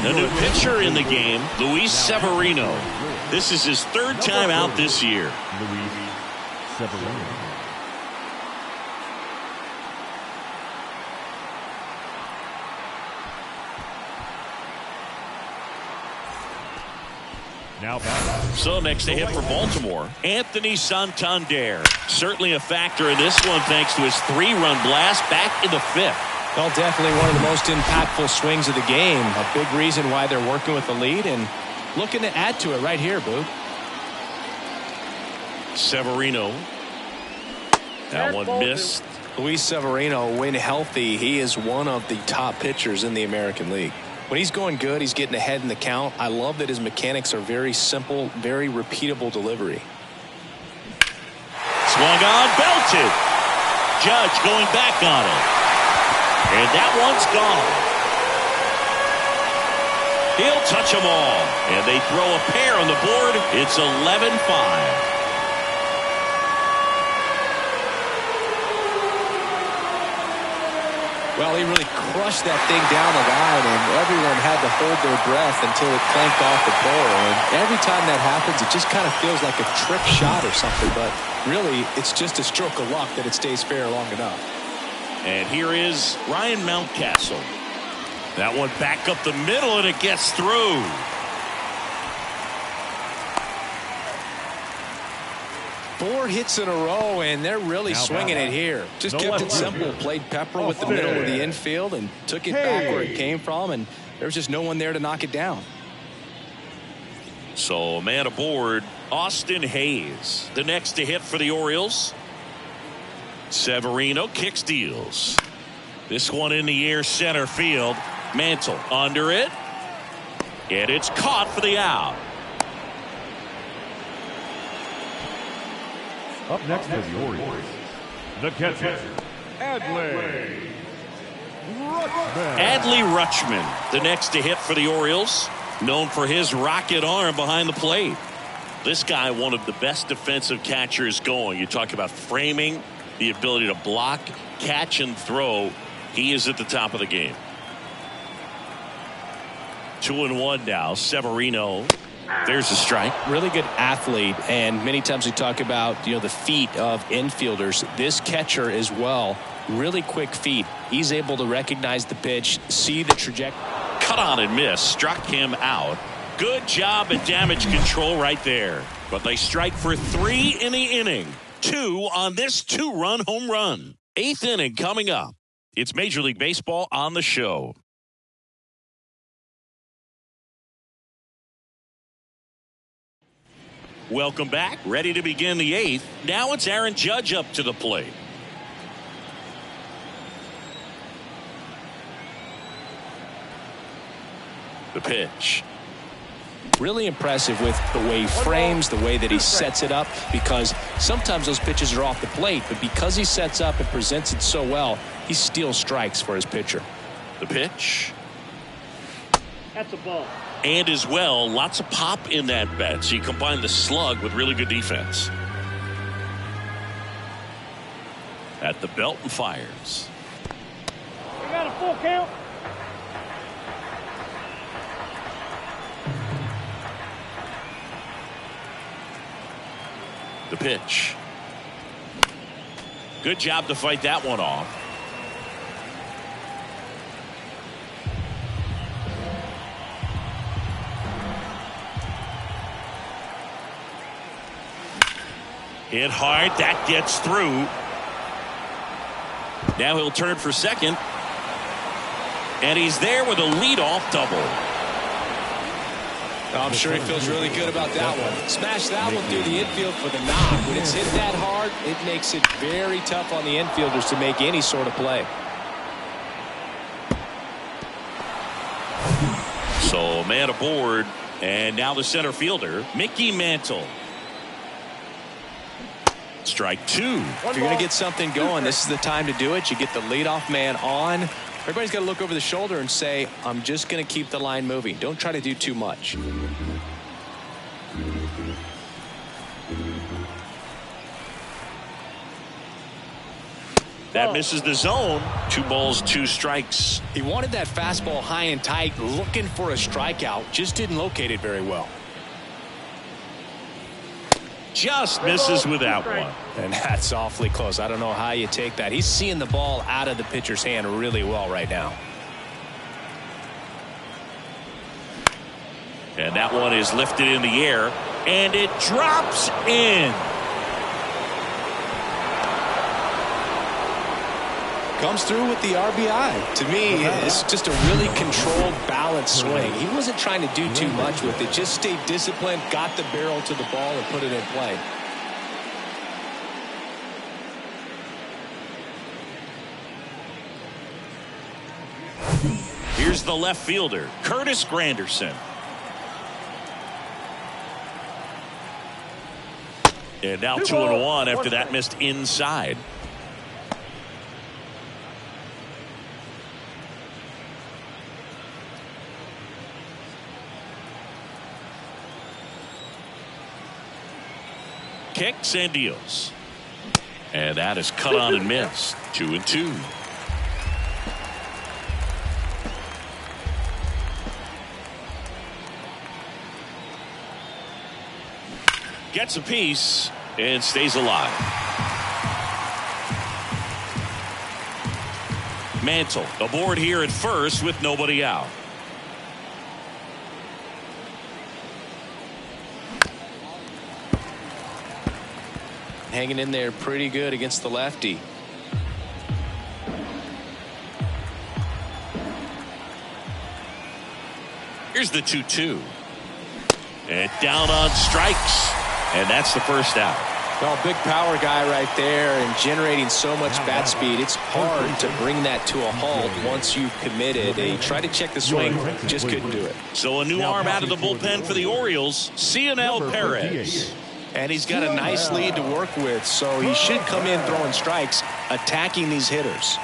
The new pitcher in the game, Luis Severino. This is his 3rd time out this year. Luis Severino. Now back. So next to hit for Baltimore, Anthony Santander. Certainly a factor in this one thanks to his 3-run blast back in the 5th. Well, definitely one of the most impactful swings of the game. A big reason why they're working with the lead and looking to add to it right here, Boo. Severino. That one missed. Luis Severino, when healthy, he is one of the top pitchers in the American League. When he's going good, he's getting ahead in the count. I love that his mechanics are very simple, very repeatable delivery. Swung on, belted. Judge going back on it. And that one's gone. He'll touch them all. And they throw a pair on the board. It's 11-5. Well, he really crushed that thing down the line, and everyone had to hold their breath until it clanked off the pole. And every time that happens, it just kind of feels like a trick shot or something. But really, it's just a stroke of luck that it stays fair long enough. And here is Ryan Mountcastle. That one back up the middle, and it gets through. 4 hits in a row, and they're really swinging it here. Just kept it simple. Played pepper with the middle of the infield and took it back where it came from, and there was just no one there to knock it down. So, man aboard, Austin Hayes. The next to hit for the Orioles. Severino kicks, deals. This one in the air, center field. Mantle under it. And it's caught for the out. Up next for the Orioles, the catcher, Adley Rutschman. Adley Rutschman, the next to hit for the Orioles, known for his rocket arm behind the plate. This guy, one of the best defensive catchers going. You talk about framing, the ability to block, catch, and throw. He is at the top of the game. 2-1 now. Severino. There's a strike. Really good athlete, and many times we talk about the feet of infielders. This catcher as well, really quick feet. He's able to recognize the pitch, see the trajectory. Cut on and miss, struck him out. Good job at damage control right there. But they strike for 3 in the inning. 2 on this 2-run home run. 8th inning coming up. It's Major League Baseball on the show. Welcome back. Ready to begin the 8th. Now it's Aaron Judge up to the plate. The pitch. Really impressive with the way he frames, the way that he sets it up, because sometimes those pitches are off the plate, but because he sets up and presents it so well, he steals strikes for his pitcher. The pitch. That's a ball. And as well, lots of pop in that bat. So you combine the slug with really good defense. At the belt and fires. We got a full count. The pitch. Good job to fight that one off. Hit hard. That gets through. Now he'll turn for second. And he's there with a leadoff double. I'm sure he feels really good about that one. Smash that one through the infield for the knock. When it's hit that hard, it makes it very tough on the infielders to make any sort of play. So man aboard. And now the center fielder, Mickey Mantle. Strike 2. If you're going to get something going, this is the time to do it. You get the leadoff man on. Everybody's got to look over the shoulder and say, I'm just going to keep the line moving. Don't try to do too much. That misses the zone. 2 balls, 2 strikes. He wanted that fastball high and tight, looking for a strikeout. Just didn't locate it very well. Just misses with that one. And that's awfully close. I don't know how you take that. He's seeing the ball out of the pitcher's hand really well right now. And that one is lifted in the air. And it drops in. Comes through with the RBI. To me, it's just a really controlled, balanced swing. He wasn't trying to do too much with it. Just stayed disciplined, got the barrel to the ball, and put it in play. Here's the left fielder, Curtis Granderson. And now 2-1 after that missed inside. Kicks and deals. And that is cut on and missed. 2-2. Gets a piece and stays alive. Mantle aboard here at first with nobody out. Hanging in there pretty good against the lefty. Here's the 2-2. And down on strikes. And that's the first out. Well, big power guy right there and generating so much bat speed. It's hard to bring that to a halt once you've committed. He tried to check the swing, just couldn't do it. So a new arm out of the bullpen for the Orioles, Cionel Perez. And he's got a nice lead to work with, so he should come in throwing strikes, attacking these hitters.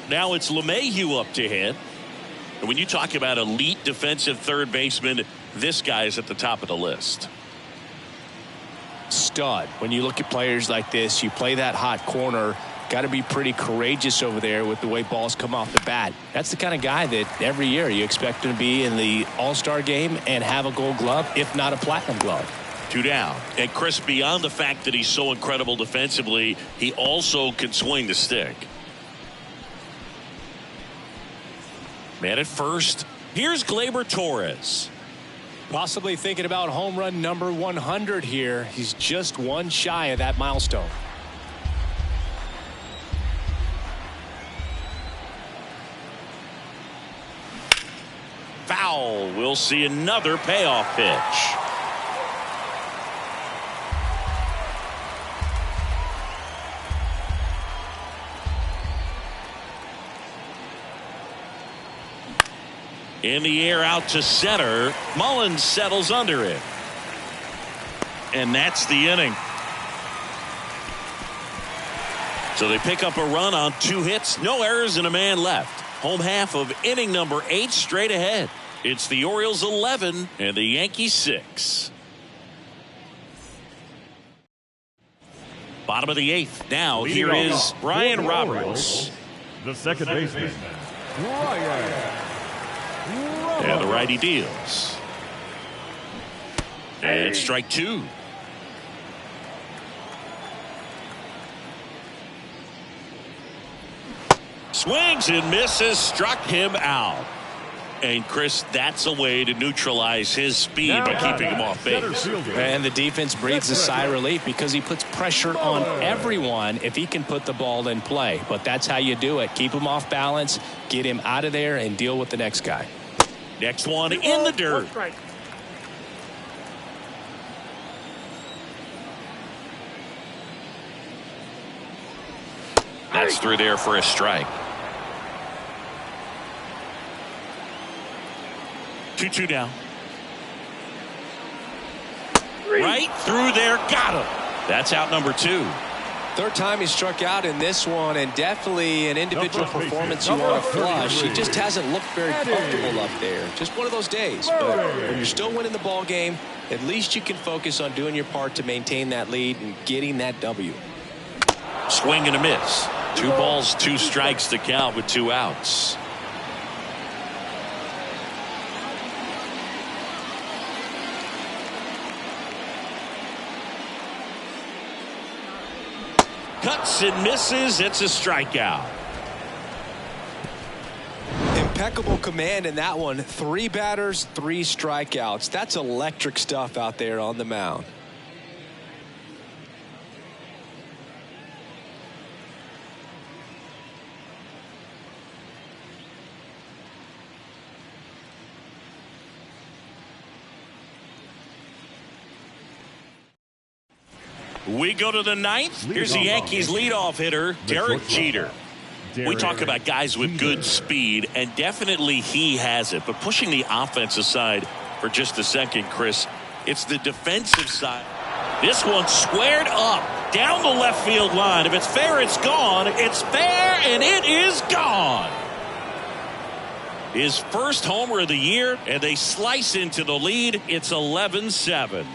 Now it's LeMahieu up to hit. And when you talk about elite defensive third baseman, this guy is at the top of the list. Stud. When you look at players like this, you play that hot corner, got to be pretty courageous over there with the way balls come off the bat. That's the kind of guy that every year you expect him to be in the All-Star game and have a Gold Glove, if not a Platinum Glove. 2 down. And Chris, beyond the fact that he's so incredible defensively, he also can swing the stick. Man at first. Here's Gleyber Torres. Possibly thinking about home run number 100 here. He's just one shy of that milestone. Foul. We'll see another payoff pitch. In the air out to center. Mullins settles under it. And that's the inning. So they pick up a run on 2 hits, no errors, and a man left. Home half of inning number 8 straight ahead. It's the Orioles 11 and the Yankees 6. Bottom of the 8th. Now here is Brian Roberts. The second baseman, Brian. And the righty deals. And strike 2. Swings and misses, struck him out. And Chris, that's a way to neutralize his speed by keeping him off base. And the defense breathes a sigh of relief because he puts pressure on everyone if he can put the ball in play. But that's how you do it. Keep him off balance, get him out of there, and deal with the next guy. Next one in the dirt. That's through there for a strike. 2-2 down. Right through there. Got him. That's out number 2. Third time he struck out in this one, and definitely an individual performance you want to flush. He just hasn't looked very comfortable up there. Just one of those days. But when you're still winning the ball game, at least you can focus on doing your part to maintain that lead and getting that W. Swing and a miss. 2 balls, 2 strikes to count with 2 outs. Cuts and misses. It's a strikeout. Impeccable command in that one. 3 batters, 3 strikeouts. That's electric stuff out there on the mound. We go to the ninth. Here's the Yankees leadoff hitter, Derek Jeter. We talk about guys with good speed, and definitely he has it. But pushing the offense aside for just a second, Chris, it's the defensive side. This one squared up down the left field line. If it's fair, it's gone. It's fair, and it is gone. His first homer of the year, and they slice into the lead. It's 11-7.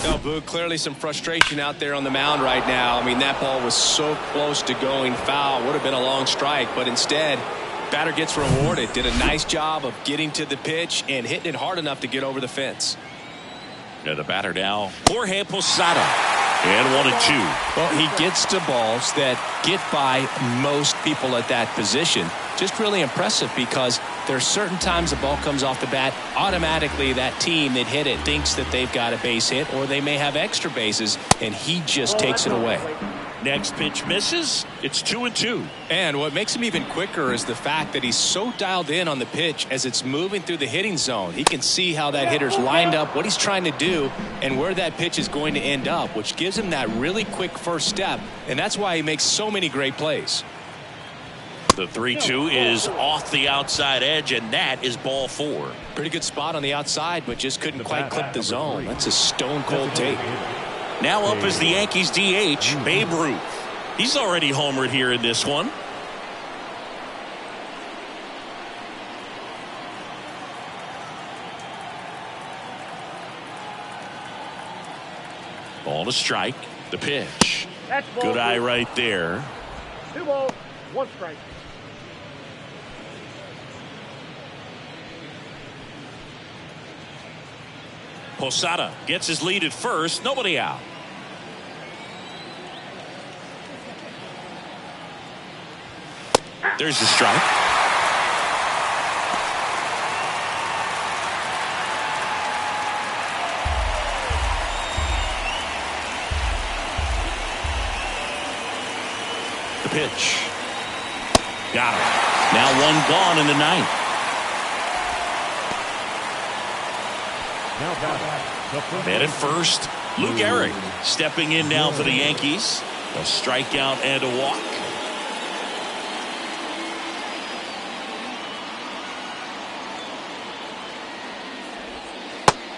No, Boog, clearly some frustration out there on the mound right now. I mean, that ball was so close to going foul. Would have been a long strike, but instead, batter gets rewarded. Did a nice job of getting to the pitch and hitting it hard enough to get over the fence. Yeah, the batter now, Jorge Posada. And 1-2. Well, he gets to balls that get by most people at that position. Just really impressive because there's certain times the ball comes off the bat, automatically that team that hit it thinks that they've got a base hit or they may have extra bases, and he just takes it away. Next pitch misses. It's 2-2. And what makes him even quicker is the fact that he's so dialed in on the pitch as it's moving through the hitting zone. He can see how that hitter's lined up, what he's trying to do, and where that pitch is going to end up, which gives him that really quick first step, and that's why he makes so many great plays. The 3-2 is off the outside edge, and that is ball 4. Pretty good spot on the outside, but just couldn't quite clip the zone. That's a stone-cold take. Now up is the Yankees DH, Babe Ruth. He's already homered here in this one. Ball to strike. The pitch. Good eye right there. 2 balls, 1 strike. Posada gets his lead at first. Nobody out. There's the strike. The pitch. Got him. Now 1 gone in the ninth. Man at first, Lou Gehrig stepping in now for the Yankees. A strikeout and a walk.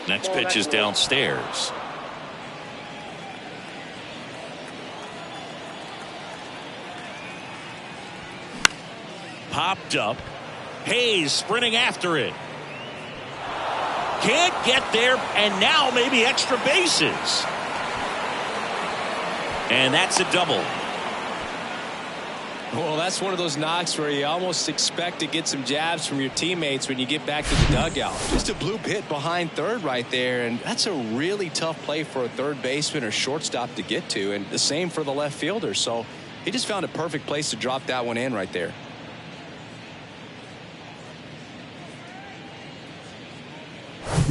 Next pitch is downstairs. Popped up. Hayes sprinting after it. Can't get there, and now maybe extra bases. And that's a double. Well, that's one of those knocks where you almost expect to get some jabs from your teammates when you get back to the dugout. Just a bloop hit behind third right there, and that's a really tough play for a third baseman or shortstop to get to, and the same for the left fielder. So he just found a perfect place to drop that one in right there.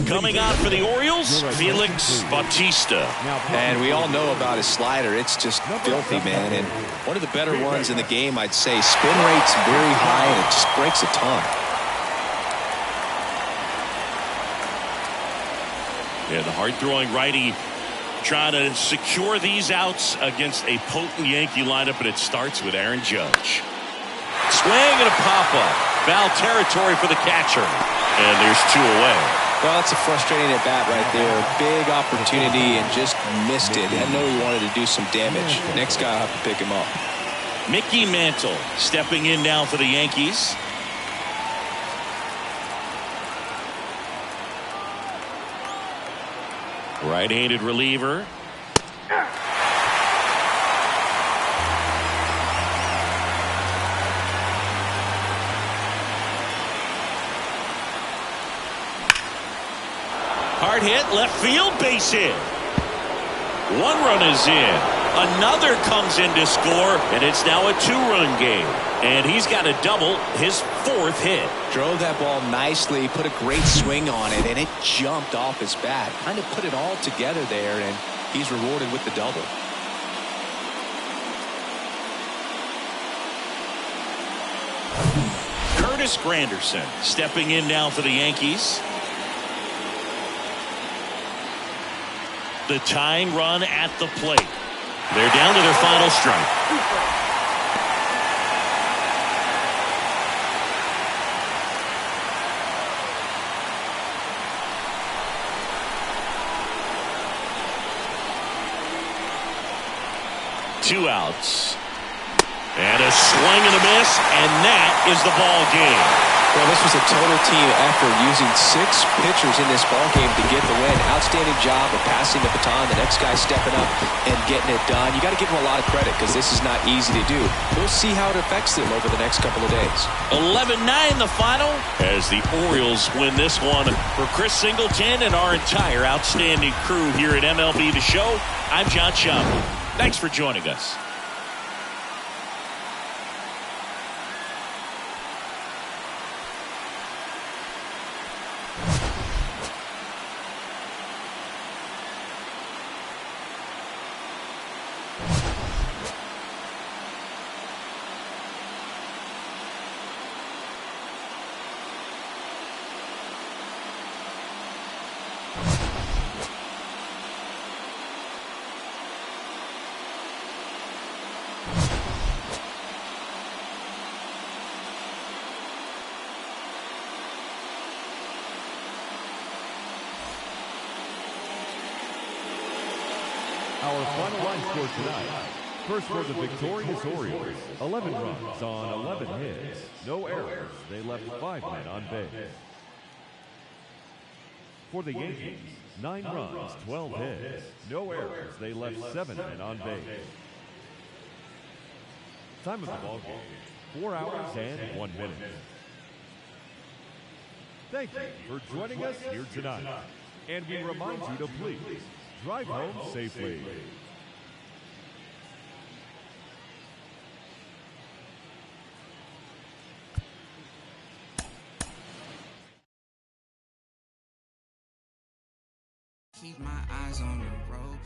Coming on for the Orioles, Felix Bautista. And we all know about his slider. It's just filthy, man. And one of the better ones in the game, I'd say. Spin rate's very high, and it just breaks a ton. Yeah, the hard-throwing righty trying to secure these outs against a potent Yankee lineup, and it starts with Aaron Judge. Swing and a pop-up. Foul territory for the catcher. And there's 2 away. Well, that's a frustrating at bat right there. Big opportunity and just missed it. I know he wanted to do some damage. Next guy will have to pick him up. Mickey Mantle stepping in now for the Yankees. Right-handed reliever. Hard hit, left field, base hit. 1 run is in. Another comes in to score, and it's now a 2-run game. And he's got a double, his 4th hit. Drove that ball nicely, put a great swing on it, and it jumped off his bat. Kind of put it all together there, and he's rewarded with the double. Curtis Granderson stepping in now for the Yankees. The tying run at the plate. They're down to their final strike. Two outs. And a swing and a miss, and that is the ball game. Well, this was a total team effort, using 6 pitchers in this ball game to get the win. Outstanding job of passing the baton, the next guy stepping up and getting it done. You got to give them a lot of credit because this is not easy to do. We'll see how it affects them over the next couple of days. 11-9 the final as the Orioles win this one. For Chris Singleton and our entire outstanding crew here at MLB The Show, I'm John Schaumburg. Thanks for joining us. Our final line score tonight. First for the victorious Orioles, 11 runs on 11 hits. No errors. They left 5 men on base. For the Yankees, 9 runs, 12 hits. No errors. They left 7 men on base. Time of the ball game, 4 hours and 1 minute. Thank you for joining us here tonight. And we remind you to please drive home safely. Keep my eyes on the road.